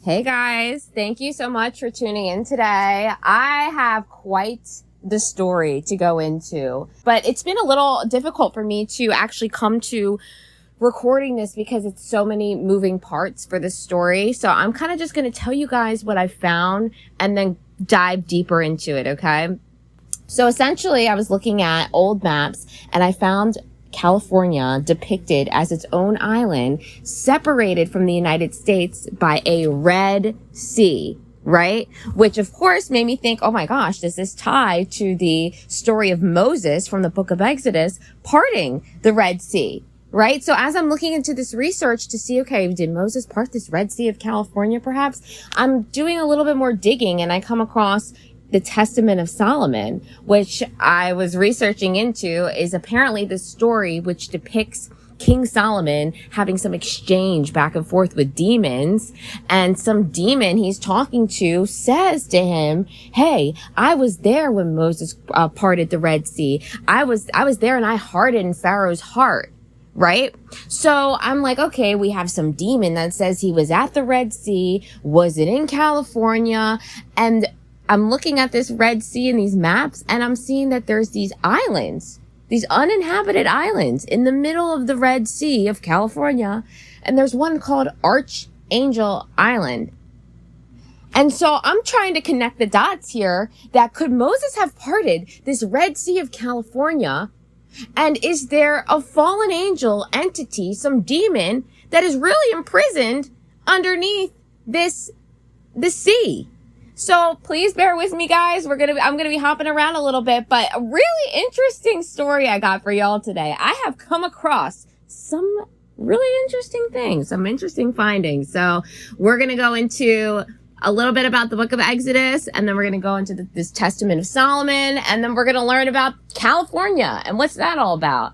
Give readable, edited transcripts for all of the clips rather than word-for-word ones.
Hey guys, thank you so much for tuning in today. I have quite the story to go into, but it's been a little difficult for me to actually come to recording this because it's so many moving parts for this story. So I'm kind of just going to tell you guys what I found and then dive deeper into it, okay? So essentially, I was looking at old maps and I found California depicted as its own island, separated from the United States by a Red Sea, right? Which of course made me think, oh my gosh, does this tie to the story of Moses from the book of Exodus parting the Red Sea, right? So as I'm looking into this research to see, okay, did Moses part this Red Sea of California perhaps? I'm doing a little bit more digging and I come across the Testament of Solomon, which I was researching into, is apparently the story which depicts King Solomon having some exchange back and forth with demons, and some demon he's talking to says to him, hey, I was there when Moses parted the Red Sea. I was there and I hardened Pharaoh's heart. Right? So I'm like, okay, we have some demon that says he was at the Red Sea. Was it in California? And I'm looking at this Red Sea and these maps, and I'm seeing that there's these islands, these uninhabited islands in the middle of the Red Sea of California. And there's one called Archangel Island. And so I'm trying to connect the dots here that could Moses have parted this Red Sea of California? And is there a fallen angel entity, some demon that is really imprisoned underneath the sea? So please bear with me, guys. I'm going to be hopping around a little bit, but a really interesting story I got for y'all today. I have come across some really interesting things, some interesting findings. So we're going to go into a little bit about the book of Exodus, and then we're going to go into this Testament of Solomon, and then we're going to learn about California and what's that all about.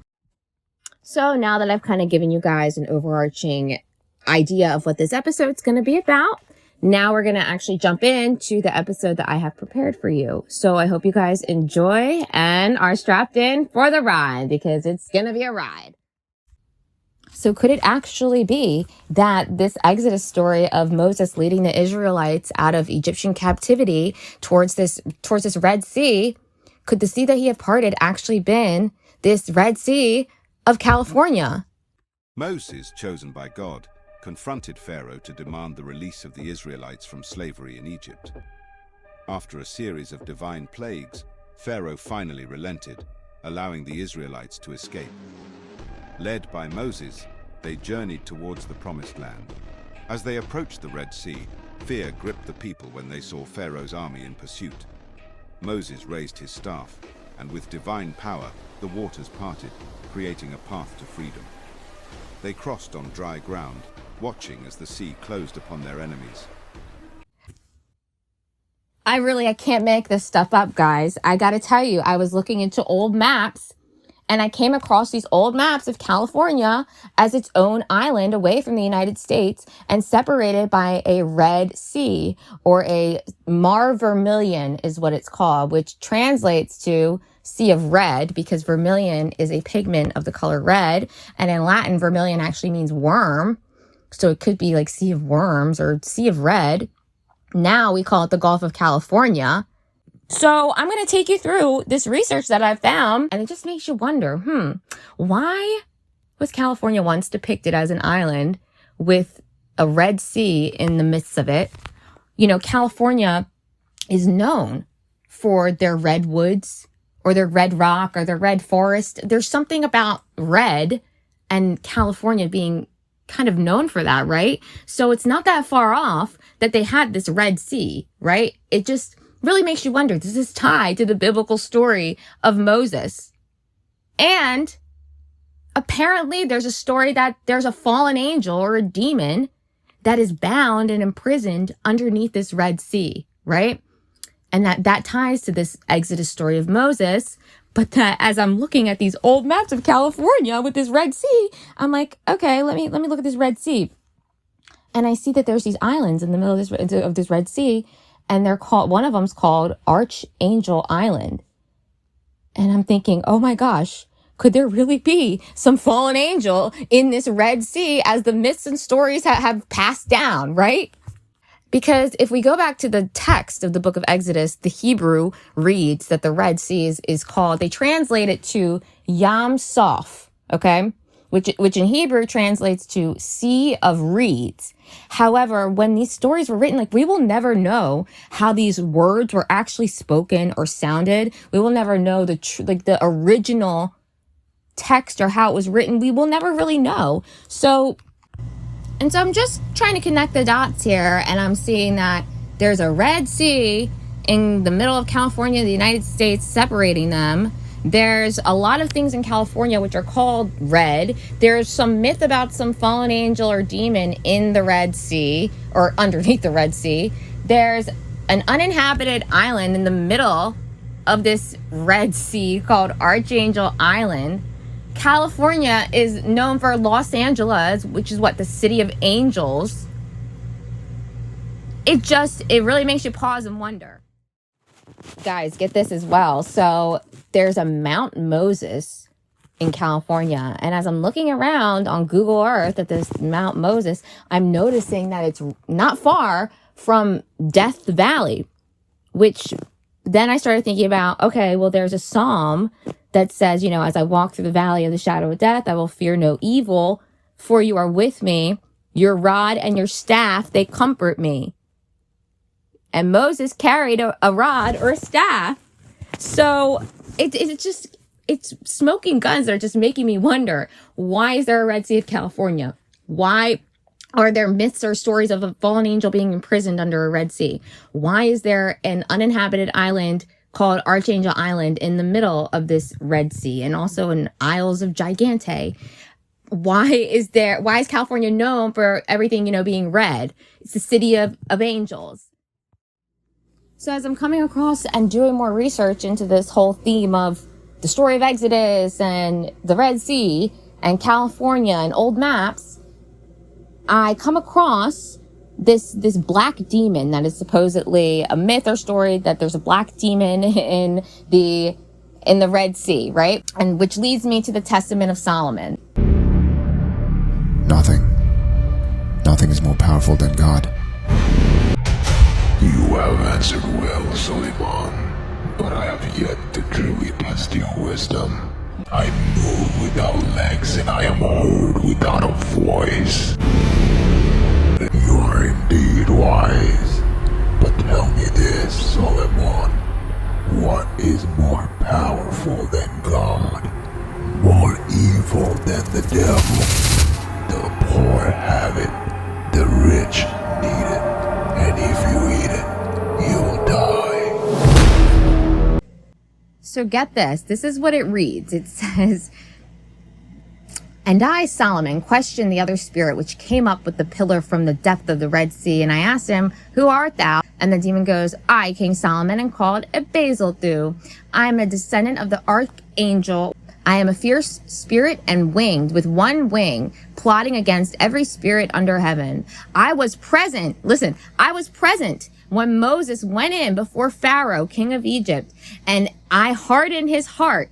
So now that I've kind of given you guys an overarching idea of what this episode's going to be about, now we're going to actually jump into the episode that I have prepared for you. So I hope you guys enjoy and are strapped in for the ride, because it's going to be a ride. So could it actually be that this Exodus story of Moses leading the Israelites out of Egyptian captivity towards this Red Sea, could the sea that he had parted actually been this Red Sea of California? Moses, chosen by God, confronted Pharaoh to demand the release of the Israelites from slavery in Egypt. After a series of divine plagues, Pharaoh finally relented, allowing the Israelites to escape. Led by Moses, they journeyed towards the Promised Land. As they approached the Red Sea, fear gripped the people when they saw Pharaoh's army in pursuit. Moses raised his staff, and with divine power, the waters parted, creating a path to freedom. They crossed on dry ground, watching as the sea closed upon their enemies. I can't make this stuff up, guys. I gotta tell you, I was looking into old maps, and I came across these old maps of California as its own island away from the United States and separated by a Red Sea, or a Mar Vermilion is what it's called, which translates to Sea of Red, because vermilion is a pigment of the color red. And in Latin, vermilion actually means worm. So it could be like Sea of Worms or Sea of Red. Now we call it the Gulf of California. So I'm going to take you through this research that I've found, and it just makes you wonder, why was California once depicted as an island with a Red Sea in the midst of it? You know, California is known for their redwoods or their red rock or their red forest. There's something about red and California being kind of known for that, right? So it's not that far off that they had this Red Sea, right? It just really makes you wonder, does this tie to the biblical story of Moses? And apparently there's a story that there's a fallen angel or a demon that is bound and imprisoned underneath this Red Sea, right? And that ties to this Exodus story of Moses. But that as I'm looking at these old maps of California with this Red Sea, I'm like, okay, let me look at this Red Sea. And I see that there's these islands in the middle of this Red Sea, and one of them's called Archangel Island. And I'm thinking, oh my gosh, could there really be some fallen angel in this Red Sea as the myths and stories have passed down, right? Because if we go back to the text of the book of Exodus, the Hebrew reads that the Red Sea is called, they translate it to Yam Soph, okay? Which in Hebrew translates to Sea of Reeds. However, when these stories were written, like, we will never know how these words were actually spoken or sounded. We will never know the original text or how it was written. We will never really know. So I'm just trying to connect the dots here, and I'm seeing that there's a Red Sea in the middle of California, the United States, separating them. There's a lot of things in California which are called red. There's some myth about some fallen angel or demon in the Red Sea, or underneath the Red Sea. There's an uninhabited island in the middle of this Red Sea called Archangel Island. California is known for Los Angeles, which is the city of angels. It really makes you pause and wonder. Guys, get this as well. So there's a Mount Moses in California. And as I'm looking around on Google Earth at this Mount Moses, I'm noticing that it's not far from Death Valley, which then I started thinking about, okay, well, there's a psalm that says, as I walk through the valley of the shadow of death, I will fear no evil, for you are with me. Your rod and your staff, they comfort me. And Moses carried a rod or a staff. So it's smoking guns that are just making me wonder, why is there a Red Sea of California? Why are there myths or stories of a fallen angel being imprisoned under a Red Sea? Why is there an uninhabited island called Archangel Island in the middle of this Red Sea, and also in Isles of Gigante? Why is California known for everything, being red? It's the city of angels. So as I'm coming across and doing more research into this whole theme of the story of Exodus and the Red Sea and California and old maps, I come across this black demon that is supposedly a myth or story, that there's a black demon in the Red Sea, right? And which leads me to the Testament of Solomon. Nothing is more powerful than God. You have answered well, Solomon, but I have yet to truly test your wisdom. I move without legs and I am heard without a voice. You are indeed wise, but tell me this, Solomon, what is more powerful than God, more evil than the devil? The poor have it, the rich need it, and if you eat it, you'll die. So get this. This is what it reads. It says, "And I, Solomon, questioned the other spirit which came up with the pillar from the depth of the Red Sea. And I asked him, Who art thou? And the demon goes, I, King Solomon, am called a Basilthu. I am a descendant of the archangel. I am a fierce spirit and winged, with one wing, plotting against every spirit under heaven. I was present when Moses went in before Pharaoh, king of Egypt, and I hardened his heart.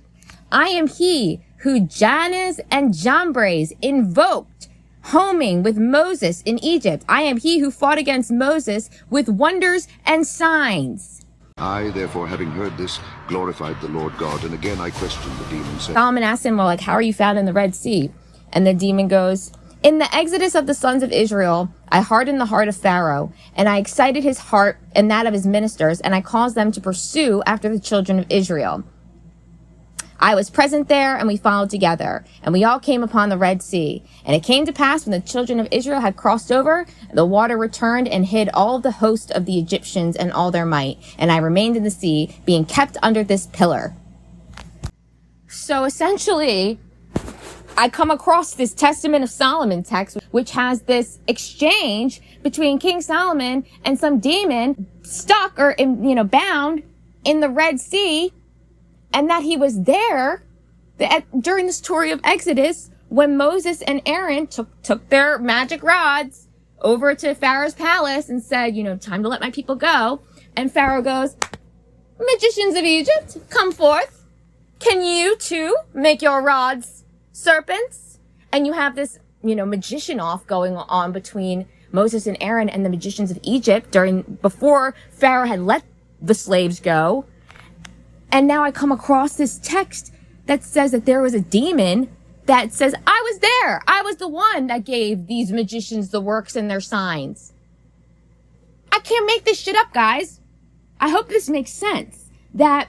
I am he who Jannes and Jambres invoked, homing with Moses in Egypt. I am he who fought against Moses with wonders and signs." I, therefore, having heard this, glorified the Lord God, and again I questioned the demon, saying, Solomon asked him, well, how are you found in the Red Sea? And the demon goes, "In the exodus of the sons of Israel, I hardened the heart of Pharaoh, and I excited his heart and that of his ministers, and I caused them to pursue after the children of Israel. I was present there, and we followed together, and we all came upon the Red Sea. And it came to pass, when the children of Israel had crossed over, the water returned and hid all of the host of the Egyptians and all their might. And I remained in the sea, being kept under this pillar." So essentially, I come across this Testament of Solomon text, which has this exchange between King Solomon and some demon stuck or, bound in the Red Sea. And that he was there during the story of Exodus when Moses and Aaron took their magic rods over to Pharaoh's palace and said, time to let my people go. And Pharaoh goes, "Magicians of Egypt, come forth. Can you too make your rods serpents?" And you have this, magician off going on between Moses and Aaron and the magicians of Egypt before Pharaoh had let the slaves go. And now I come across this text that says that there was a demon that says, I was there. I was the one that gave these magicians the works and their signs. I can't make this shit up, guys. I hope this makes sense. That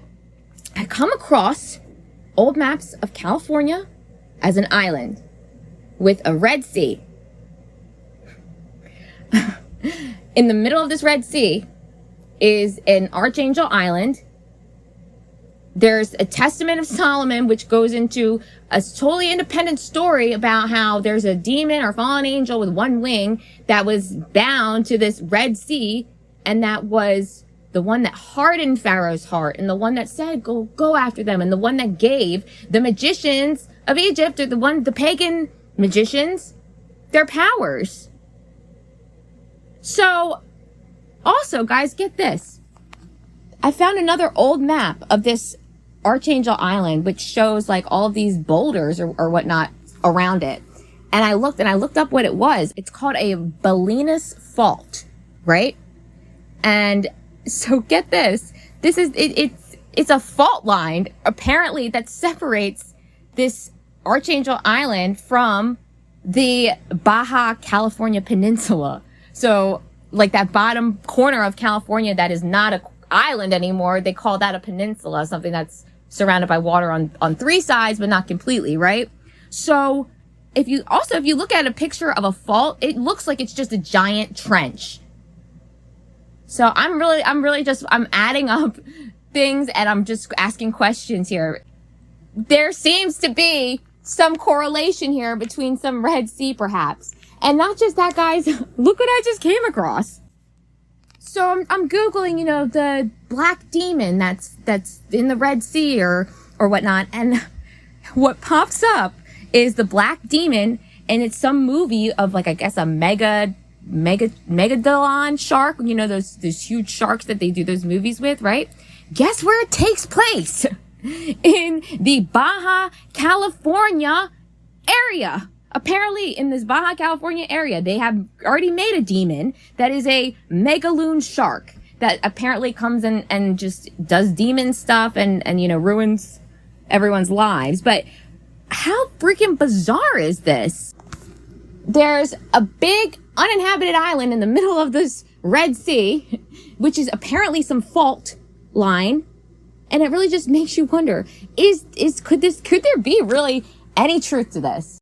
I come across old maps of California as an island with a Red Sea. In the middle of this Red Sea is an Archangel Island. There's a Testament of Solomon, which goes into a totally independent story about how there's a demon or fallen angel with one wing that was bound to this Red Sea, and that was the one that hardened Pharaoh's heart, and the one that said, go after them, and the one that gave the magicians of Egypt, or the pagan magicians, their powers. So, also, guys, get this. I found another old map of this Archangel Island, which shows like all of these boulders or whatnot around it. And I looked up what it was. It's called a Bolinas Fault, right? And so get this. This is, it's a fault line, apparently, that separates this Archangel Island from the Baja California Peninsula. So like that bottom corner of California that is not an island anymore, they call that a peninsula, something that's surrounded by water on three sides, but not completely, right? So if you look at a picture of a fault, it looks like it's just a giant trench. So I'm adding up things and I'm just asking questions here. There seems to be some correlation here between some Red Sea, perhaps. And not just that, guys. Look what I just came across. So I'm Googling, the black demon that's in the Red Sea or whatnot. And what pops up is the black demon, and it's some movie of like, I guess a megalodon shark, those huge sharks that they do those movies with, right? Guess where it takes place? In the Baja California area. Apparently, in this Baja California area, they have already made a demon that is a megaloon shark that apparently comes in and just does demon stuff and ruins everyone's lives. But how freaking bizarre is this? There's a big uninhabited island in the middle of this Red Sea, which is apparently some fault line. And it really just makes you wonder, could there be really any truth to this?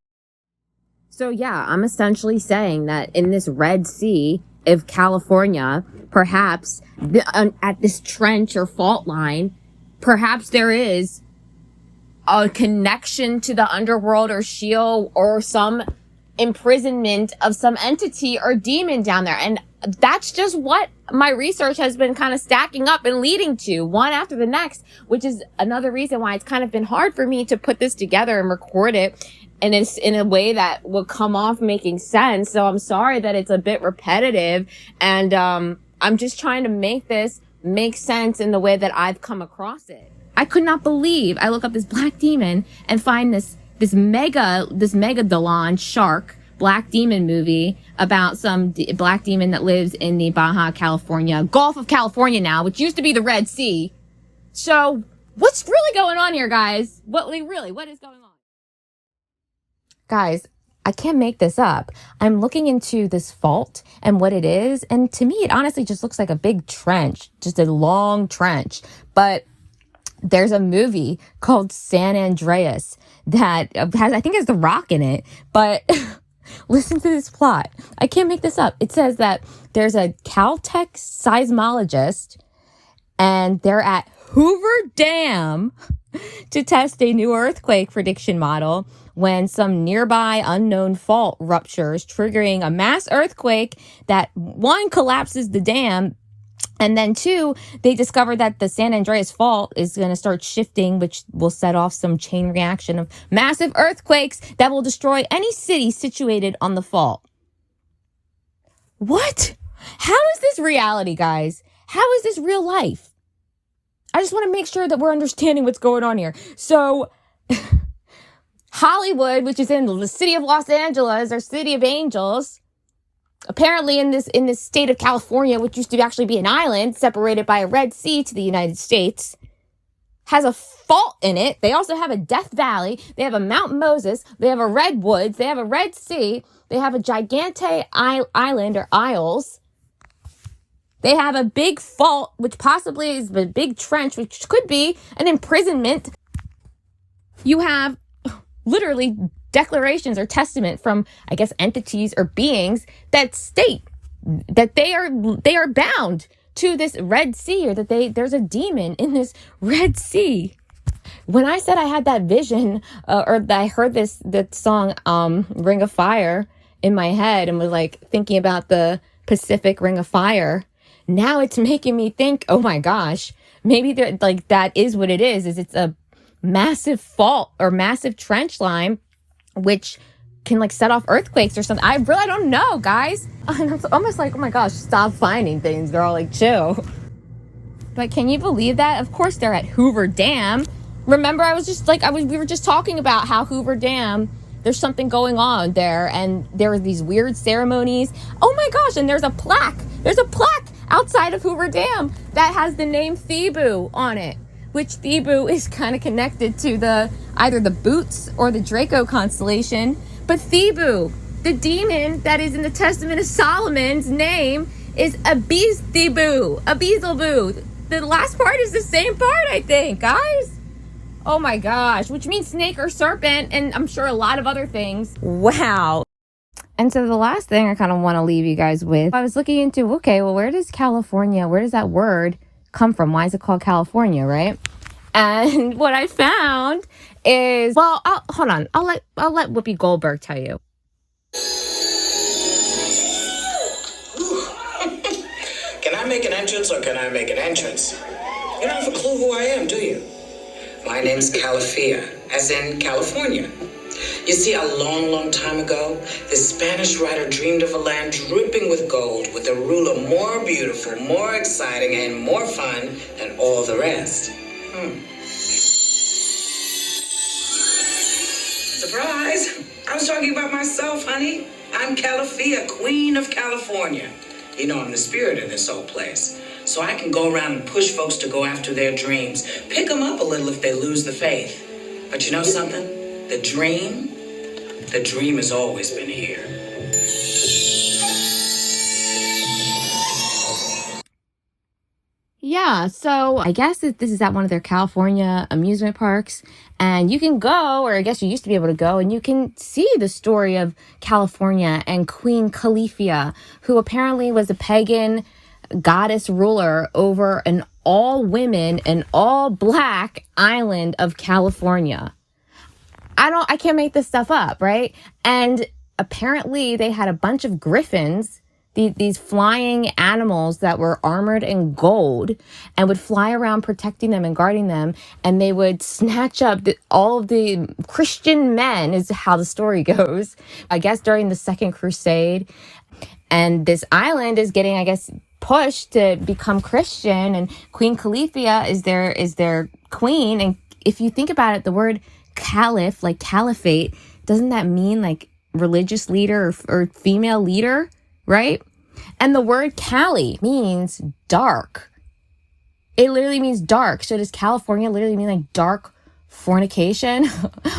So yeah, I'm essentially saying that in this Red Sea of California, perhaps at this trench or fault line, perhaps there is a connection to the underworld or Sheol or some imprisonment of some entity or demon down there. And that's just what my research has been kind of stacking up and leading to, one after the next, which is another reason why it's kind of been hard for me to put this together and record it. And it's in a way that will come off making sense. So I'm sorry that it's a bit repetitive. And I'm just trying to make this make sense in the way that I've come across it. I could not believe I look up this black demon and find this megalodon shark black demon movie about some black demon that lives in the Baja California, Gulf of California now, which used to be the Red Sea. So what's really going on here, guys? What is going on? Guys, I can't make this up. I'm looking into this fault and what it is. And to me, it honestly just looks like a big trench, just a long trench. But there's a movie called San Andreas that has The Rock in it. But listen to this plot. I can't make this up. It says that there's a Caltech seismologist and they're at Hoover Dam to test a new earthquake prediction model when some nearby unknown fault ruptures, triggering a mass earthquake that, one, collapses the dam, and then two, they discover that the San Andreas Fault is going to start shifting, which will set off some chain reaction of massive earthquakes that will destroy any city situated on the fault. What? How is this reality, guys? How is this real life? I just want to make sure that we're understanding what's going on here. So Hollywood, which is in the city of Los Angeles, or City of Angels, apparently in this state of California, which used to actually be an island separated by a Red Sea to the United States, has a fault in it. They also have a Death Valley. They have a Mount Moses. They have a Redwoods. They have a Red Sea. They have a Gigante Island or Isles. They have a big fault, which possibly is a big trench, which could be an imprisonment. You have literally declarations or testament from, I guess, entities or beings that state that they are bound to this Red Sea, or that there's a demon in this Red Sea. When I said I had that vision, or that I heard that song, Ring of Fire, in my head, and was like thinking about the Pacific Ring of Fire, now it's making me think, oh my gosh, maybe that is what it is it's a massive fault or massive trench line, which can like set off earthquakes or something. I really don't know, guys. It's almost like, oh my gosh, stop finding things. They're all like, chill. But can you believe that? Of course they're at Hoover Dam. Remember, we were just talking about how Hoover Dam, there's something going on there, and there are these weird ceremonies. Oh my gosh, and there's a plaque. There's a plaque outside of Hoover Dam that has the name Thebu on it, which Thebu is kind of connected to either the Boots or the Draco constellation. But Thebu, the demon that is in the Testament of Solomon's name, is Abizthebu, Abizalbu. The last part is the same part, I think, guys. Oh my gosh, which means snake or serpent, and I'm sure a lot of other things. Wow. And so the last thing I kind of want to leave you guys with, I was looking into, okay, well, where does that word come from? Why is it called California, right? And what I found is, well, hold on. I'll let Whoopi Goldberg tell you. Can I make an entrance or can I make an entrance? You don't have a clue who I am, do you? My name's Calafia, as in California. You see, a long, long time ago, this Spanish writer dreamed of a land dripping with gold, with a ruler more beautiful, more exciting, and more fun than all the rest. Surprise! I was talking about myself, honey. I'm Calafia, Queen of California. You know, I'm the spirit of this old place. So I can go around and push folks to go after their dreams, pick them up a little if they lose the faith. But you know something? The dream has always been here. Yeah, so I guess this is at one of their California amusement parks, and you can go, or I guess you used to be able to go, and you can see the story of California and Queen Califia, who apparently was a pagan goddess ruler over an all-women and all-black island of California. I can't make this stuff up, right? And apparently they had a bunch of griffins, these flying animals that were armored in gold, and would fly around protecting them and guarding them. And they would snatch up all of the Christian men, is how the story goes, I guess, during the Second Crusade. And this island is getting, I guess, pushed to become Christian, and Queen Califia is their queen. And if you think about it, the word caliph, like caliphate, doesn't that mean like religious leader or female leader, right? And the word Cali means dark. It literally means dark. So does California literally mean like dark fornication?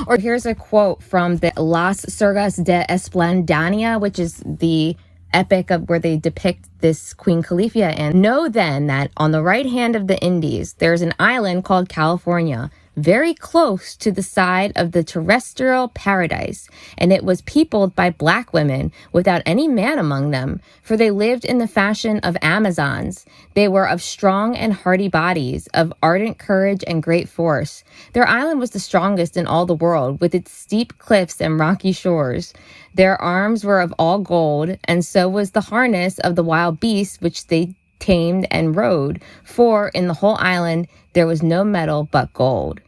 Or here's a quote from the Las Surgas de Esplandiana, which is the epic of where they depict this Queen Califia. And know then that on the right hand of the Indies, there's an island called California, very close to the side of the terrestrial paradise, and it was peopled by black women without any man among them, for they lived in the fashion of Amazons. They were of strong and hardy bodies, of ardent courage and great force. Their island was the strongest in all the world, with its steep cliffs and rocky shores. Their arms were of all gold, and so was the harness of the wild beasts which they tamed and rode, for in the whole island there was no metal but gold.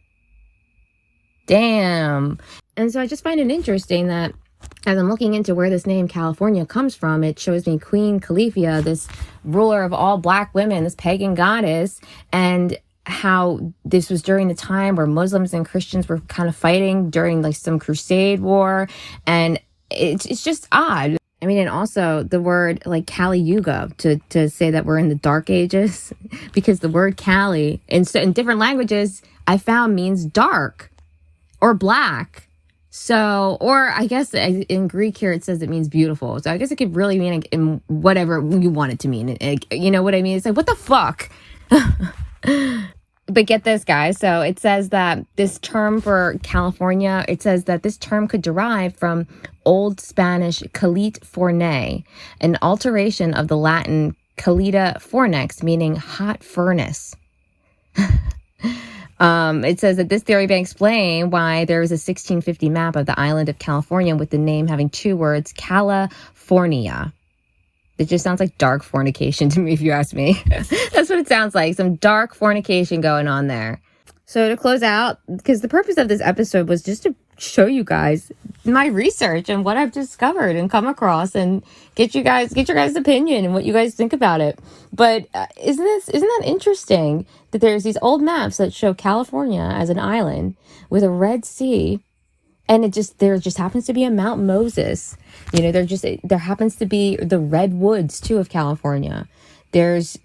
Damn. And so I just find it interesting that as I'm looking into where this name California comes from, it shows me Queen Califia, this ruler of all black women, this pagan goddess, and how this was during the time where Muslims and Christians were kind of fighting during like some crusade war. And it's just odd. I mean, and also the word like Kali Yuga to say that we're in the dark ages, because the word Kali in different languages I found means dark or black. So, or I guess in Greek here it says it means beautiful. So I guess it could really mean in whatever you want it to mean. You know what I mean? It's like, what the fuck? But get this, guys. So it says that this term for California, it says that this term could derive from Old Spanish Calite forne, an alteration of the Latin calida fornex, meaning hot furnace. It says that this theory may explain why there is a 1650 map of the island of California with the name having two words, California. It just sounds like dark fornication to me, if you ask me. That's what it sounds like. Some dark fornication going on there. So to close out, because the purpose of this episode was just to show you guys my research and what I've discovered and come across, and get your guys' opinion and what you guys think about it. But isn't that interesting that there's these old maps that show California as an island with a Red Sea, and there just happens to be a Mount Moses. You know, there happens to be the redwoods too of California. There's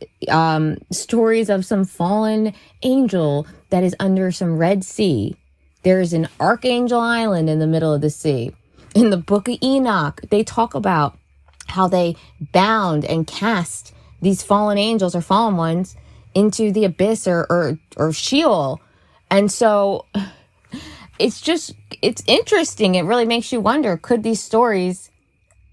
stories of some fallen angel that is under some Red Sea. There's an Archangel Island in the middle of the sea. In the Book of Enoch, they talk about how they bound and cast these fallen angels or fallen ones into the abyss or Sheol. And so it's interesting. It really makes you wonder, could these stories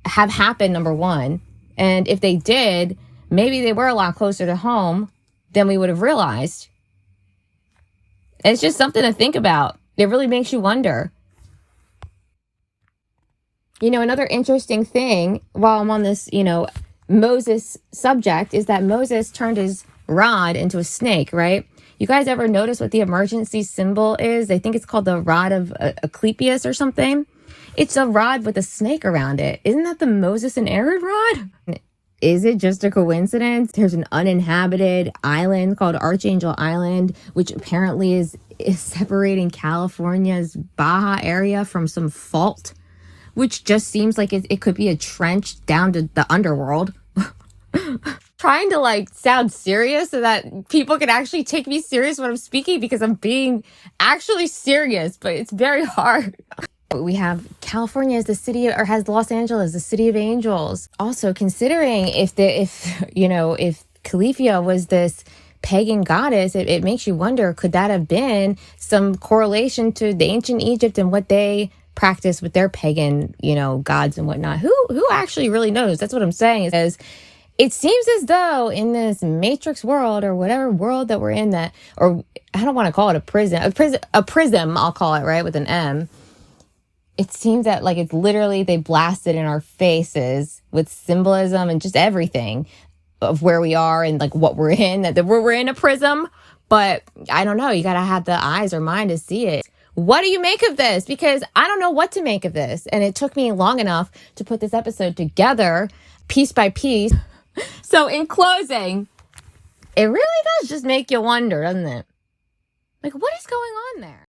have happened, number one? And if they did, maybe they were a lot closer to home than we would have realized. It's just something to think about. It really makes you wonder. You know, another interesting thing while I'm on this, Moses subject is that Moses turned his rod into a snake, right? You guys ever notice what the emergency symbol is? I think it's called the rod of Asclepius or something. It's a rod with a snake around it. Isn't that the Moses and Aaron rod? Is it just a coincidence? There's an uninhabited island called Archangel Island, which apparently is separating California's Baja area from some fault, which just seems like it could be a trench down to the underworld. Trying to sound serious so that people can actually take me serious when I'm speaking, because I'm being actually serious, but it's very hard. We have California as the city, or has Los Angeles as the city of angels. Also, considering if Califia was this pagan goddess, it makes you wonder, could that have been some correlation to the ancient Egypt and what they practice with their pagan, gods and whatnot? Who actually really knows? That's what I'm saying. Is it seems as though in this matrix world, or whatever world that we're in, that, or I don't want to call it a prism, I'll call it, right, with an M. It seems that it's literally they blasted in our faces with symbolism and just everything of where we are and what we're in, that we're in a prism. But I don't know, you got to have the eyes or mind to see it. What do you make of this? Because I don't know what to make of this. And it took me long enough to put this episode together piece by piece. So in closing, it really does just make you wonder, doesn't it? What is going on there?